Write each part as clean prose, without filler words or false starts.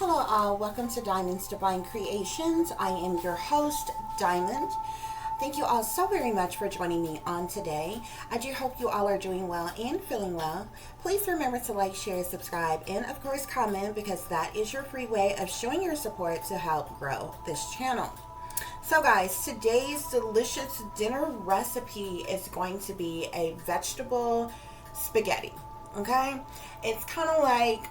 Hello all, welcome to Diamond's Divine Creations. I am your host, Diamond. Thank you all so very much for joining me on today. I do hope you all are doing well and feeling well. Please remember to like, share, subscribe, and of course comment, because that is your free way of showing your support to help grow this channel. So guys, today's delicious dinner recipe is going to be a vegetable spaghetti. Okay, it's kind of like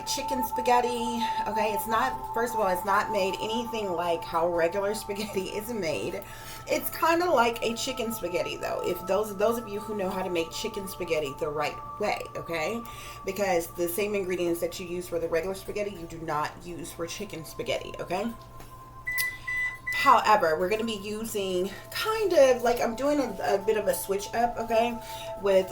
chicken spaghetti. Okay, it's not, first of all, it's not made anything like how regular spaghetti is made. It's kind of like a chicken spaghetti though, if those of you who know how to make chicken spaghetti the right way. Okay, because the same ingredients that you use for the regular spaghetti you do not use for chicken spaghetti. Okay, however, we're going to be using kind of like, I'm doing a bit of a switch up, okay, with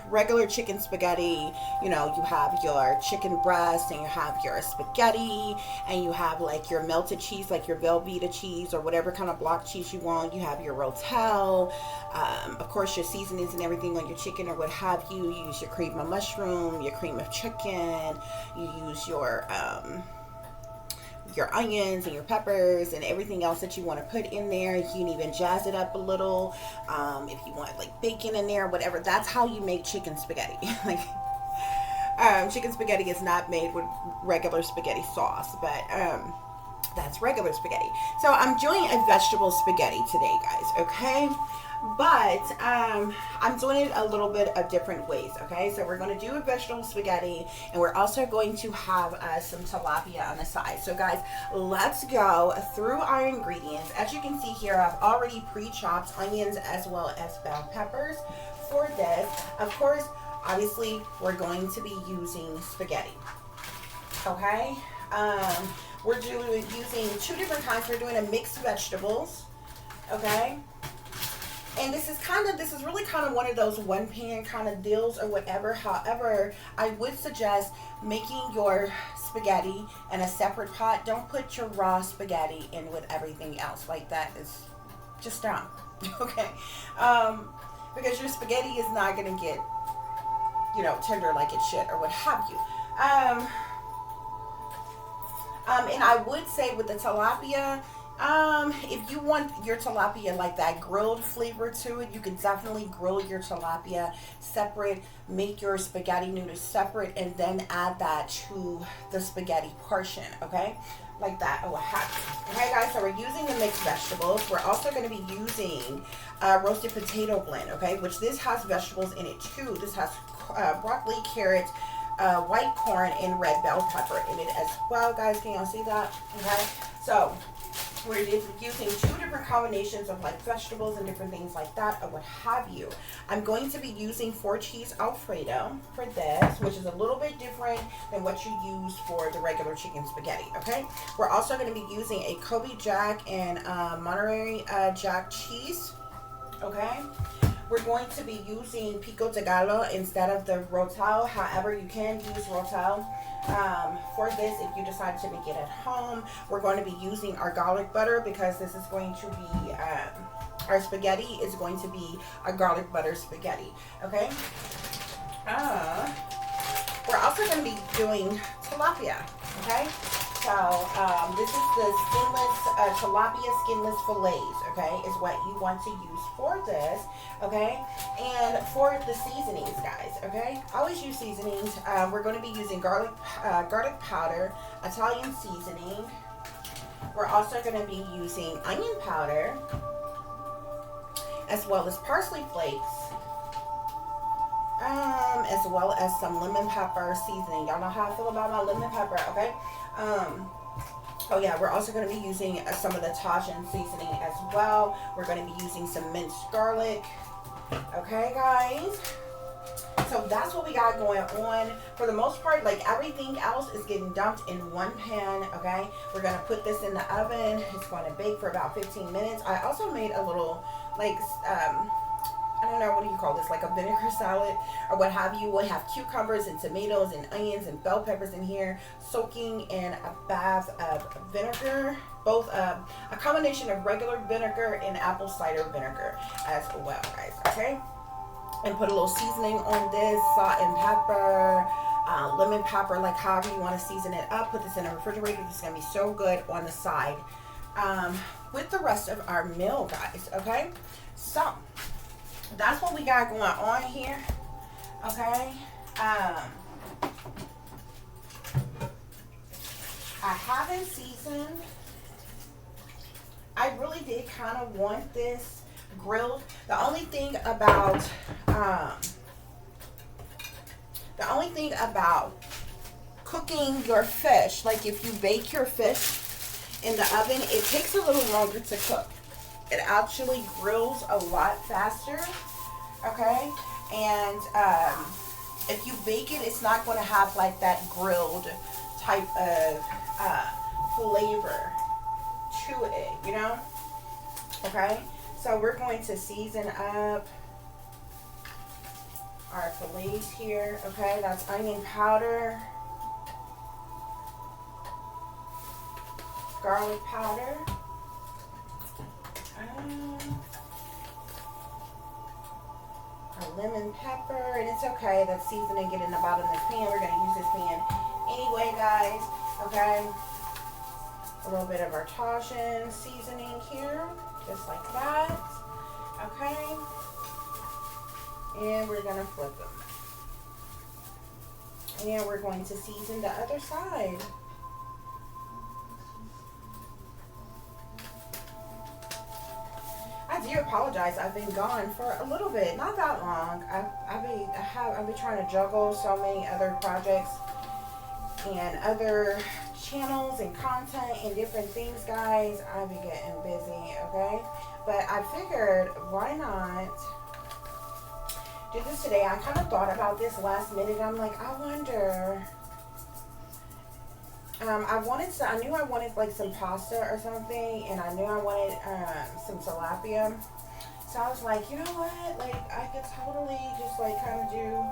regular chicken spaghetti. You know, you have your chicken breast and you have your spaghetti and you have like your melted cheese, like your Velveeta cheese or whatever kind of block cheese you want. You have your rotel, of course your seasonings and everything on your chicken or what have you. You use your cream of mushroom, your cream of chicken, you use your onions and your peppers and everything else that you want to put in there. You can even jazz it up a little if you want like bacon in there, whatever. That's how you make chicken spaghetti. Like chicken spaghetti is not made with regular spaghetti sauce, but that's regular spaghetti. So I'm doing a vegetable spaghetti today, guys, okay? But I'm doing it a little bit of different ways. Okay, so we're going to do a vegetable spaghetti and we're also going to have some tilapia on the side. So guys, let's go through our ingredients. As you can see here, I've already pre-chopped onions as well as bell peppers for this. Of course, obviously we're going to be using spaghetti. Okay, we're using two different kinds. We're doing a mixed vegetables. Okay, and this is really kind of one of those one pan kind of deals or whatever. However, I would suggest making your spaghetti in a separate pot. Don't put your raw spaghetti in with everything else. Like, that is just dumb. Okay, because your spaghetti is not going to get, you know, tender like it should or what have you. And I would say with the tilapia, if you want your tilapia like that grilled flavor to it, you can definitely grill your tilapia separate, make your spaghetti noodles separate, and then add that to the spaghetti portion, okay? Like that, or what have you. Okay guys, so we're using the mixed vegetables. We're also going to be using roasted potato blend, okay? Which this has vegetables in it too. This has broccoli, carrots, white corn, and red bell pepper in it as well, guys. Can y'all see that? Okay, so we're using two different combinations of like vegetables and different things like that or what have you. I'm going to be using 4 cheese Alfredo for this, which is a little bit different than what you use for the regular chicken spaghetti. Okay, we're also going to be using a Kobe Jack and Monterey Jack cheese. Okay, we're going to be using pico de gallo instead of the rotel. However, you can use rotel for this if you decide to make it at home. We're going to be using our garlic butter because this is going to be our spaghetti is going to be a garlic butter spaghetti. Okay, we're also going to be doing tilapia. Okay, so this is the skinless tilapia skinless fillets. Okay, is what you want to use for this. Okay, and for the seasonings, guys, okay, I always use seasonings. We're going to be using garlic powder, Italian seasoning. We're also going to be using onion powder, as well as parsley flakes, as well as some lemon pepper seasoning. Y'all know how I feel about my lemon pepper, okay? Oh yeah, we're also going to be using some of the Tajin seasoning as well. We're going to be using some minced garlic. Okay, guys. So that's what we got going on. For the most part, like everything else is getting dumped in one pan. Okay, we're going to put this in the oven. It's going to bake for about 15 minutes. I also made a little, like, I don't know, what do you call this, like a vinegar salad or what have you. We'll have cucumbers and tomatoes and onions and bell peppers in here, soaking in a bath of vinegar, both a combination of regular vinegar and apple cider vinegar as well, guys. Okay, and put a little seasoning on this, salt and pepper, a lemon pepper, like however you want to season it up. Put this in the refrigerator. This is going to be so good on the side with the rest of our meal, guys. Okay, so that's what we got going on here. Okay, I haven't seasoned. I really did kind of want this grilled. The only thing about cooking your fish, like if you bake your fish in the oven, it takes a little longer to cook. It actually grills a lot faster. Okay, and if you bake it, it's not going to have like that grilled type of flavor to it, you know. Okay, so we're going to season up our fillets here. Okay, that's onion powder, garlic powder, our lemon pepper, and it's okay that seasoning get in the bottom of this pan. We're going to use this pan anyway, guys. Okay, a little bit of our Tajin seasoning here, just like that. Okay, and we're going to flip them, and we're going to season the other side. I do apologize. I've been gone for a little bit, not that long. I've been trying to juggle so many other projects and other channels and content and different things, guys. I've been getting busy, okay? But I figured, why not do this today? I kind of thought about this last minute. I'm like, I wonder. I knew I wanted like some pasta or something, and I knew I wanted some tilapia. So I was like, you know what? Like, I could totally just like kind of do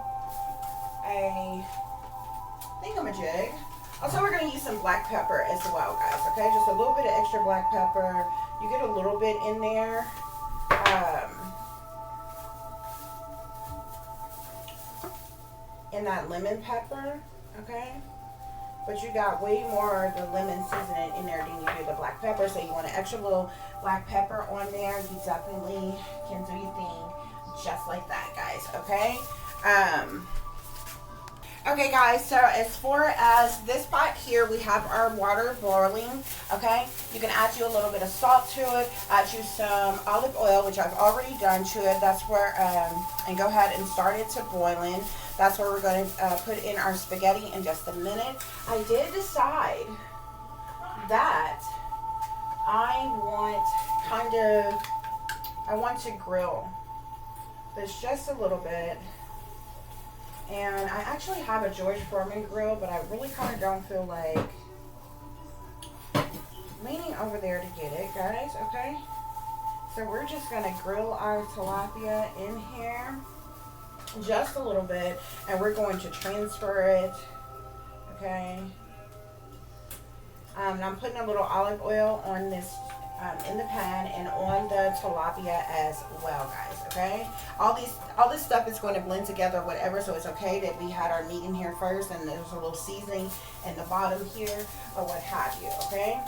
a thingamajig. Also, we're going to use some black pepper as well, guys. Okay, just a little bit of extra black pepper. You get a little bit in there. In that lemon pepper, okay? But you got way more of the lemon seasoning in there than you do the black pepper. So you want an extra little black pepper on there. You definitely can do your thing just like that, guys, okay? Okay, guys, so as far as this pot here, we have our water boiling, okay? You can add you a little bit of salt to it, add you some olive oil, which I've already done to it. That's where, and go ahead and start it to boiling. That's where we're going to put in our spaghetti in just a minute. I did decide that I want to grill this just a little bit. And I actually have a George Foreman grill, but I really kind of don't feel like leaning over there to get it, guys, okay? So we're just going to grill our tilapia in here just a little bit, and we're going to transfer it, okay? I'm putting a little olive oil on this in the pan and on the tilapia as well, guys, okay? All this stuff is going to blend together, whatever, so it's okay that we had our meat in here first and there's a little seasoning in the bottom here or what have you, okay?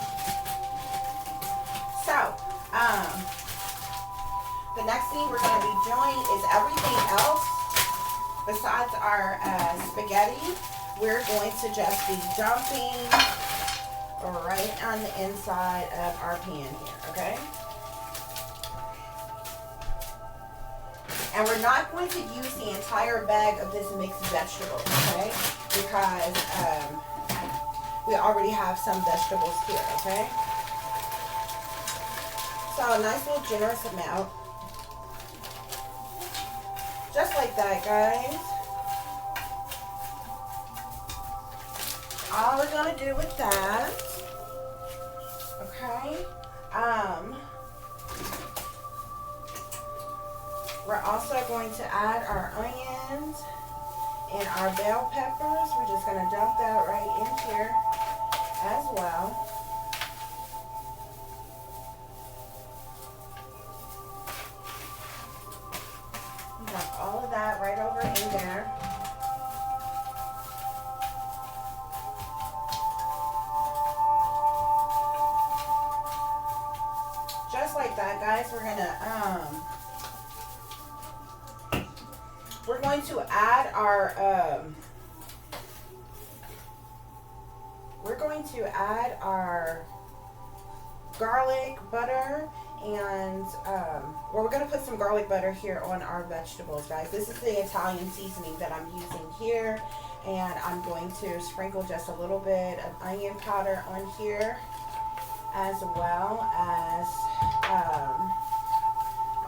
So, the next thing we're going to be doing is everything else besides our spaghetti. We're going to just be dumping right on the inside of our pan here, okay? And we're not going to use the entire bag of this mixed vegetable, okay? Because we already have some vegetables here, okay? So a nice little generous amount. Just like that, guys. All we're gonna do with that, okay? We're also going to add our onions and our bell peppers. We're just gonna dump that right in here as well. Dump all of that right over in there. guys, we're going to add our garlic butter, and we're going to put some garlic butter here on our vegetables, guys. This is the Italian seasoning that I'm using here, and I'm going to sprinkle just a little bit of onion powder on here, as well as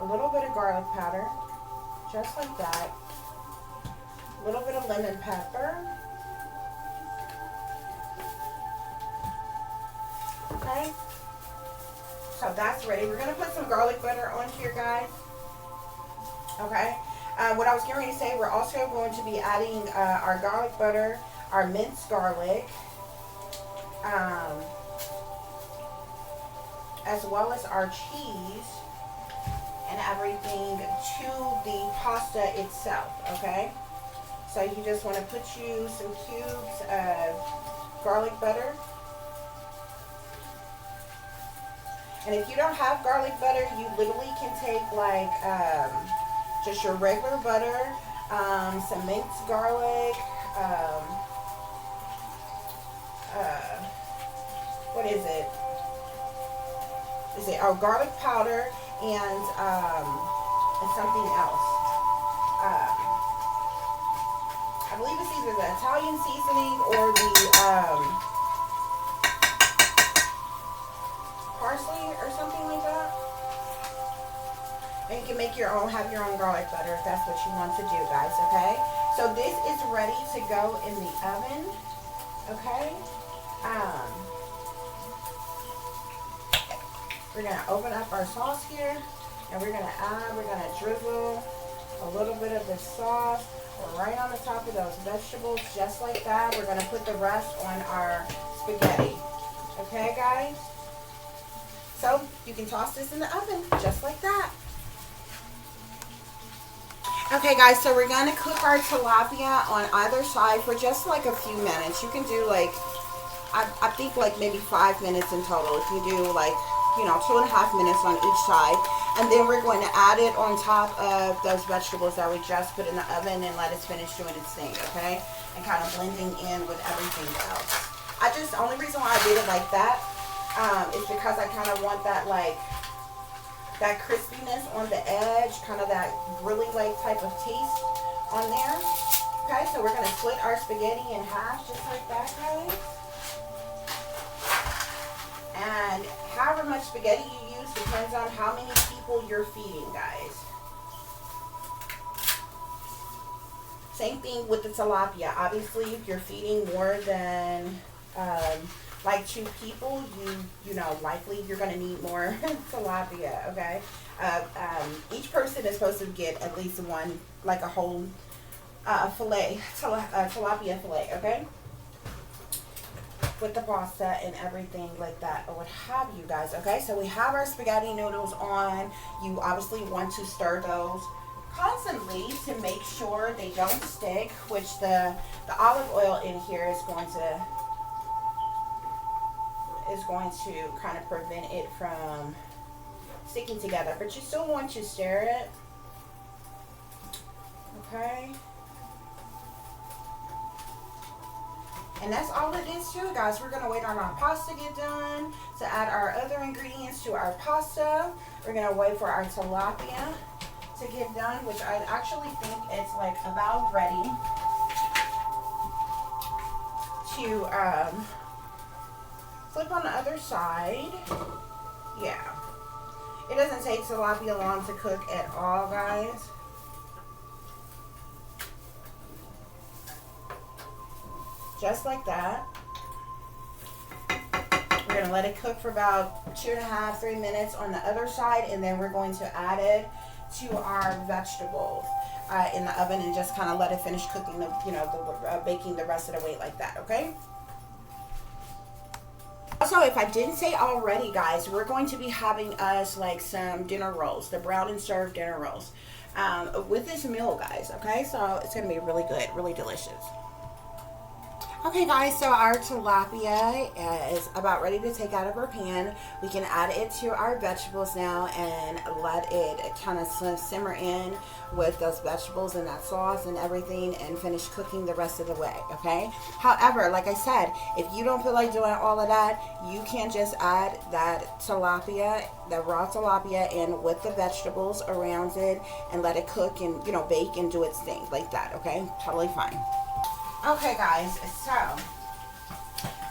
a little bit of garlic powder, just like that. A little bit of lemon pepper. Okay. So that's ready. We're going to put some garlic butter on here, guys. Okay. What I was getting ready to say, we're also going to be adding our garlic butter, our minced garlic, as well as our cheese and everything to the pasta itself. Okay. So you just want to put you some cubes of garlic butter. And if you don't have garlic butter, you literally can take like just your regular butter, some minced garlic, what is it? Garlic powder and something else. I believe it's either the Italian seasoning or the parsley or something like that. And you can make your own, have your own garlic butter if that's what you want to do, guys, okay? So this is ready to go in the oven, okay? We're going to open up our sauce here, and we're going to drizzle a little bit of this sauce right on the top of those vegetables, just like that. We're going to put the rest on our spaghetti, okay, guys? So you can toss this in the oven just like that. Okay, guys, so we're going to cook our tilapia on either side for just like a few minutes. You can do like, I think like maybe 5 minutes in total. If you do like, 2.5 minutes on each side. And then we're going to add it on top of those vegetables that we just put in the oven and let it finish doing its thing, okay? And kind of blending in with everything else. The only reason why I did it like that is because I kind of want that that crispiness on the edge, kind of that grilly like type of taste on there. Okay, so we're going to split our spaghetti in half just like that, guys. And however much spaghetti you use depends on how many people you're feeding, guys. Same thing with the tilapia. Obviously, if you're feeding more than like 2 people, likely you're going to need more tilapia, okay? Each person is supposed to get at least one, like a whole fillet, tilapia fillet, okay? With the pasta and everything like that, or what have you, guys, okay? So we have our spaghetti noodles on. You obviously want to stir those constantly to make sure they don't stick, which the olive oil in here is going to kind of prevent it from sticking together, but you still want to stir it, okay? And that's all it is to it, guys. We're going to wait on our pasta to get done to add our other ingredients to our pasta. We're going to wait for our tilapia to get done, which I actually think it's like about ready to flip on the other side. Yeah. It doesn't take tilapia long to cook at all, guys. Just like that. We're going to let it cook for about 2.5, 3 minutes on the other side, and then we're going to add it to our vegetables in the oven and just kind of let it finish cooking, baking the rest of the way like that, okay? Also, if I didn't say already, guys, we're going to be having us like some dinner rolls, the brown and served dinner rolls, with this meal, guys, okay? So it's going to be really good, really delicious. Okay guys, so our tilapia is about ready to take out of our pan. We can add it to our vegetables now and let it kind of simmer in with those vegetables and that sauce and everything and finish cooking the rest of the way, okay? However, like I said, if you don't feel like doing all of that, you can just add that tilapia, the raw tilapia, in with the vegetables around it and let it cook and, you know, bake and do its thing like that, okay? Totally fine. Okay guys, so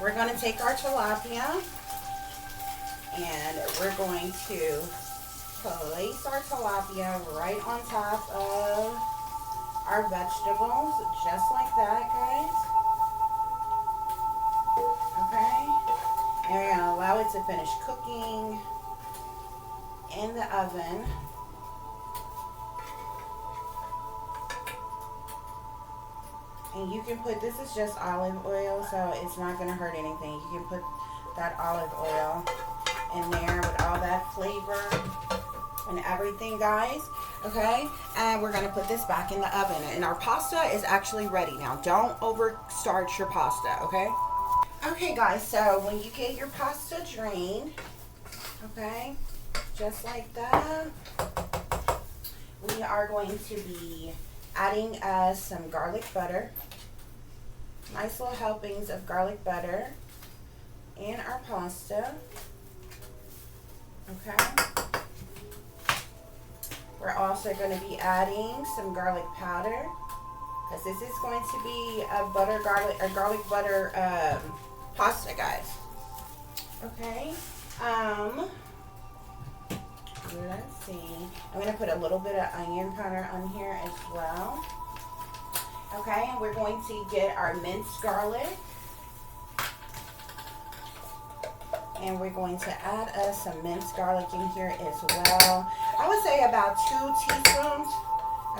we're going to take our tilapia and we're going to place our tilapia right on top of our vegetables, just like that, guys. Okay, and we're going to allow it to finish cooking in the oven. And you can put, this is just olive oil, so it's not going to hurt anything. You can put that olive oil in there with all that flavor and everything, guys. Okay, and we're going to put this back in the oven. And our pasta is actually ready now. Don't overstarch your pasta, okay? Okay, guys, so when you get your pasta drained, okay, just like that, we are going to be adding some garlic butter. Nice little helpings of garlic butter in our pasta. Okay. We're also going to be adding some garlic powder, because this is going to be a garlic butter pasta, guys. Okay. Let's see. I'm going to put a little bit of onion powder on here as well. Okay, and we're going to get our minced garlic. And we're going to add some minced garlic in here as well. I would say about 2 teaspoons.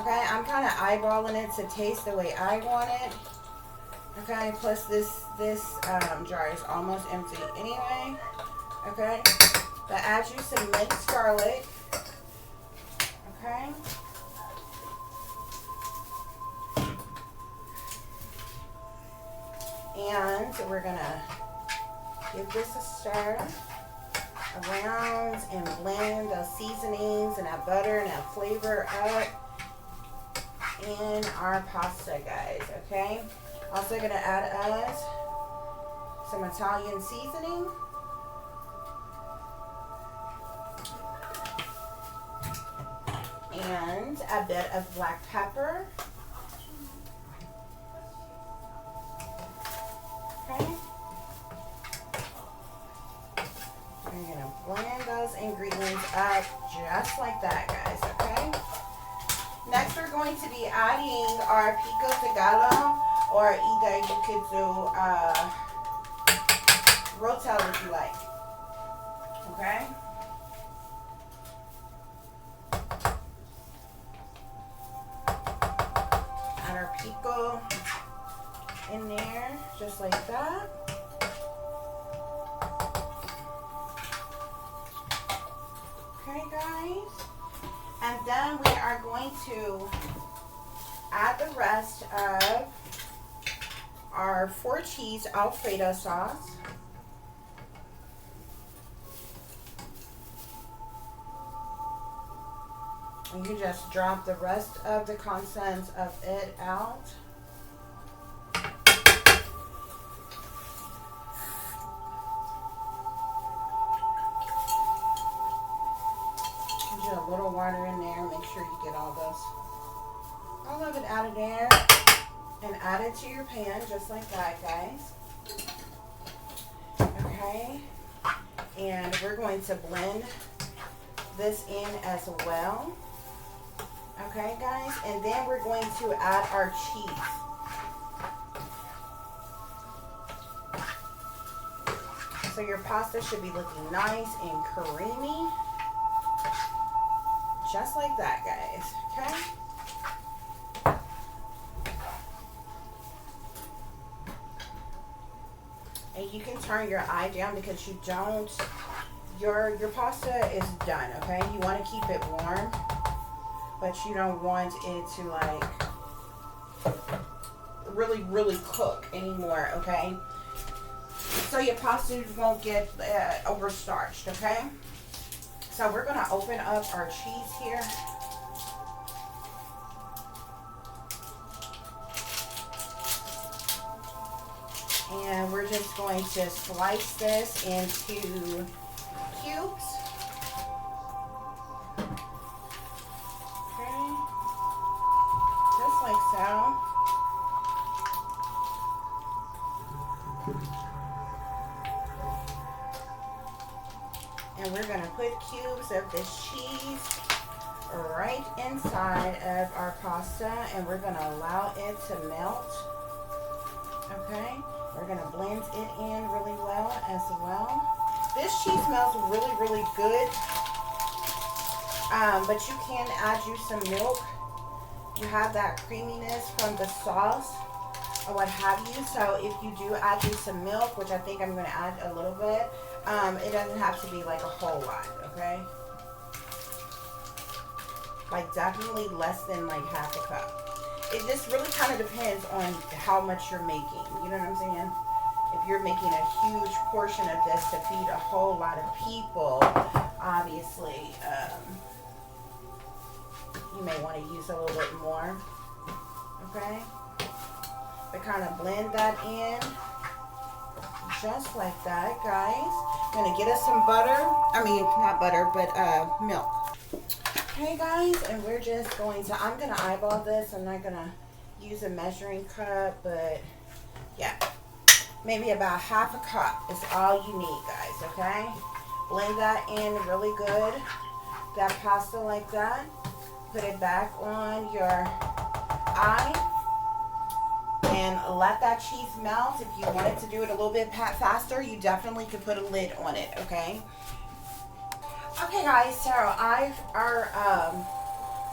Okay, I'm kind of eyeballing it to taste the way I want it. Okay, plus this jar is almost empty anyway. Okay, but add you some minced garlic. Okay. And we're gonna give this a stir around and blend those seasonings and that butter and that flavor up in our pasta, guys. Okay. Also gonna add us some Italian seasoning. And a bit of black pepper. Okay. I'm going to blend those ingredients up just like that, guys, okay? Next, we're going to be adding our pico de gallo, or either you could do rotel if you like, okay? Add our pico in there, just like that. Okay, guys. And then we are going to add the rest of our 4-cheese Alfredo sauce. And you just drop the rest of the contents of it out. Put a little water in there. Make sure you get all of it out of there. And add it to your pan just like that, guys. Okay. And we're going to blend this in as well. Okay, guys, and then we're going to add our cheese. So your pasta should be looking nice and creamy. Just like that, guys, okay? And you can turn your eye down because you don't, your pasta is done, okay? You want to keep it warm, but you don't want it to like really cook anymore, okay? So your pasta won't get overstarched, okay? So we're gonna open up our cheese here. And we're just going to slice this into cubes. Okay, just like so. And we're going to put cubes of this cheese right inside of our pasta, and we're going to allow it to melt. Okay, we're going to blend it in really well as well. This cheese smells really good, but you can add you some milk. You have that creaminess from the sauce or what have you. So if you do add you some milk, which I think I'm going to add a little bit, it doesn't have to be like a whole lot, okay? Like definitely less than like half a cup. It just really kind of depends on how much you're making. You know what I'm saying? If you're making a huge portion of this to feed a whole lot of people, obviously, you may want to use a little bit more. Okay? But kind of blend that in. Just like that, guys. I'm going to get us some butter. I mean, not butter, but milk. Okay, guys, and we're just going to, I'm going to eyeball this. I'm not going to use a measuring cup, but yeah, maybe about half a cup is all you need, guys, okay? Blend that in really good, that pasta like that. Put it back on your eye and let that cheese melt. If you wanted to do it a little bit faster, you definitely could put a lid on it, okay? Okay, guys, so our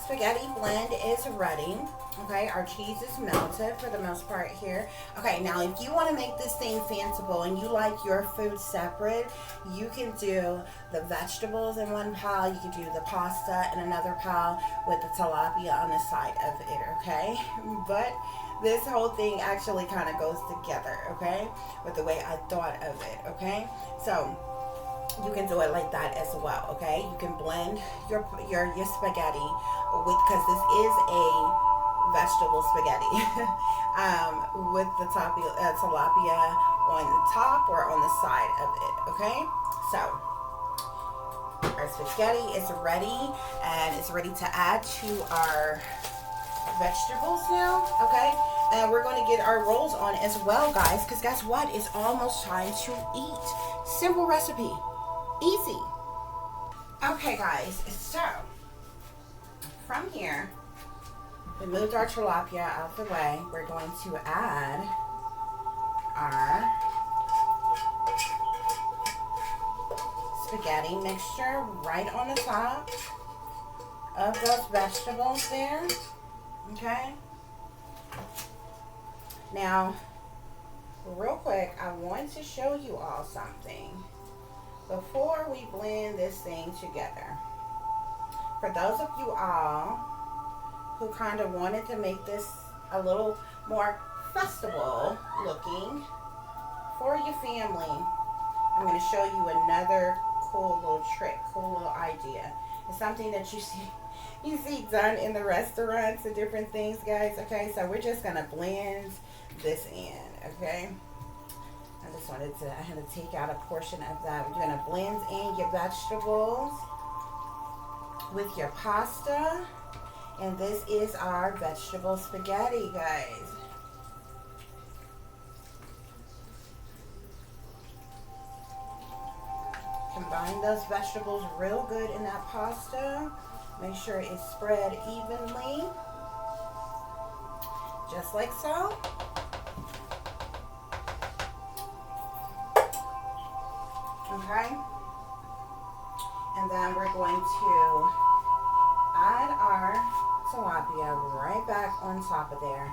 spaghetti blend is ready. Okay, our cheese is melted for the most part here. Okay, now if you want to make this thing fanciful and you like your food separate, you can do the vegetables in one pile, you can do the pasta in another pile with the tilapia on the side of it, okay? But this whole thing actually kind of goes together, okay, with the way I thought of it, okay? So you can do it like that as well, okay? You can blend your spaghetti with, because this is a vegetable spaghetti, with the tilapia on the top or on the side of it, okay? So our spaghetti is ready, and it's ready to add to our vegetables now, okay? And we're going to get our rolls on as well, guys, because guess what? It's almost time to eat. Simple recipe. Easy. Okay, guys, so from here, we moved our tilapia out the way. We're going to add our spaghetti mixture right on the top of those vegetables there. Okay. Now, real quick, I want to show you all something before we blend this thing together. For those of you all who kind of wanted to make this a little more festival looking for your family, I'm going to show you another cool little trick, cool little idea. It's something that you see done in the restaurants and different things, guys. Okay, so we're just going to blend this in, okay? I had to take out a portion of that. We're going to blend in your vegetables with your pasta. And this is our vegetable spaghetti, guys. Combine those vegetables real good in that pasta. Make sure it's spread evenly. Just like so. Okay, and then we're going to add our tilapia right back on top of there,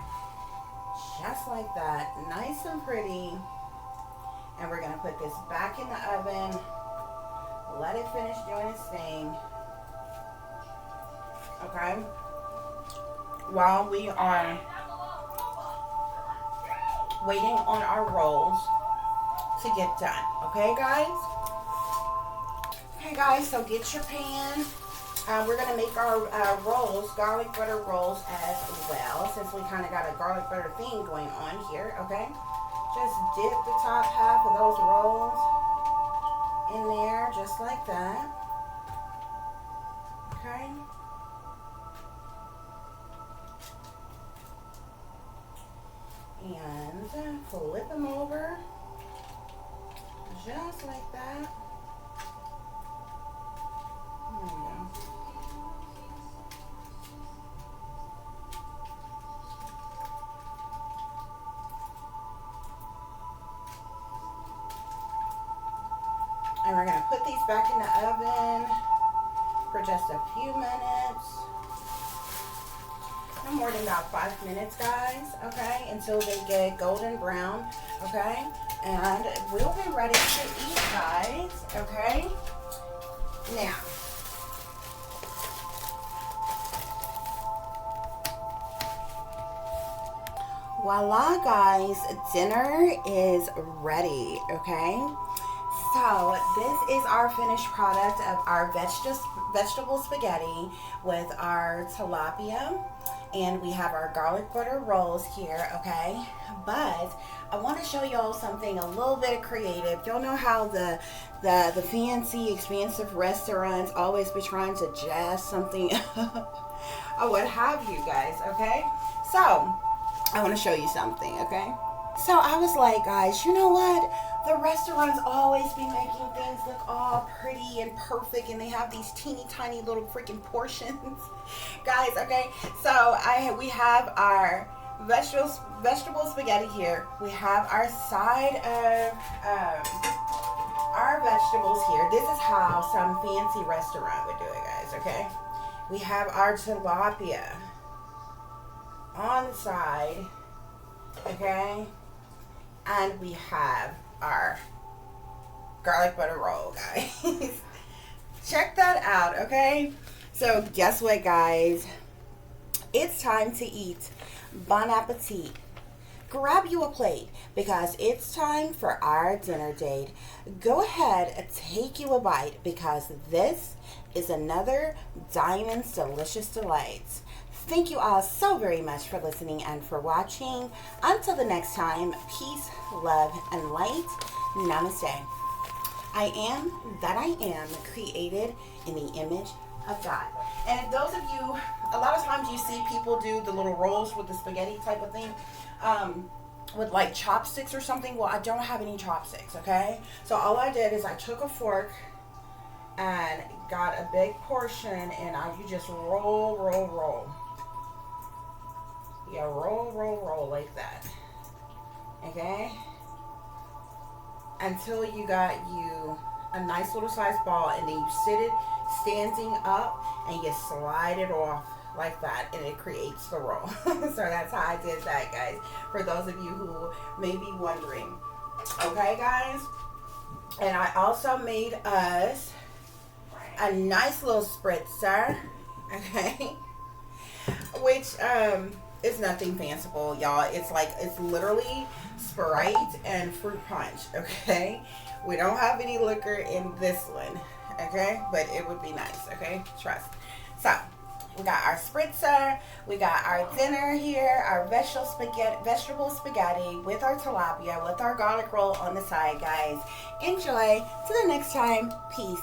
just like that, nice and pretty. And we're going to put this back in the oven, let it finish doing its thing. Okay, while we are waiting on our rolls to get done. Okay, guys? Okay, guys, so get your pan. We're going to make our rolls, garlic butter rolls as well, since we kind of got a garlic butter thing going on here, okay? Just dip the top half of those rolls in there, just like that. Okay? And flip them over, just like that. There we go. And we're going to put these back in the oven for just a few minutes. No more than about 5 minutes, guys, okay? Until they get golden brown, okay? And we'll be ready to eat, guys, okay? Now, voila, guys, dinner is ready, okay? So this is our finished product of our vegetable spaghetti with our tilapia, and we have our garlic butter rolls here, okay? But I want to show y'all something a little bit creative. Y'all know how the fancy, expensive restaurants always be trying to jazz something up or what have you, guys, okay? So I want to show you something, okay? So I was like, guys, you know what? The restaurants always be making things look all pretty and perfect, and they have these teeny tiny little freaking portions. Guys, okay? So we have our vegetable spaghetti here. We have our side of our vegetables here. This is how some fancy restaurant would do it, guys, okay? We have our tilapia on the side, okay? And we have our garlic butter roll, guys. Check that out, okay? So guess what, guys? It's time to eat. Bon appetit. Grab you a plate because it's time for our dinner date. Go ahead and take you a bite because this is another Diamond's Delicious Delights. Thank you all so very much for listening and for watching. Until the next time, peace, love, and light. Namaste. I am that I am, created in the image of God. And those of you, a lot of times you see people do the little rolls with the spaghetti type of thing, with like chopsticks or something. Well, I don't have any chopsticks, okay? So all I did is I took a fork and got a big portion, and you just roll, roll, roll. Yeah, roll, roll, roll like that. Okay? Until you got you a nice little sized ball, and then you sit it standing up and you slide it off like that, and it creates the roll. So that's how I did that, guys, for those of you who may be wondering. Okay, guys? And I also made us a nice little spritzer, okay? Which, it's nothing fanciful, y'all. It's literally Sprite and fruit punch, okay? We don't have any liquor in this one, okay? But it would be nice, okay? Trust. So, we got our spritzer, we got our dinner here, our vegetable spaghetti with our tilapia, with our garlic roll on the side, guys. Enjoy. Till the next time, peace.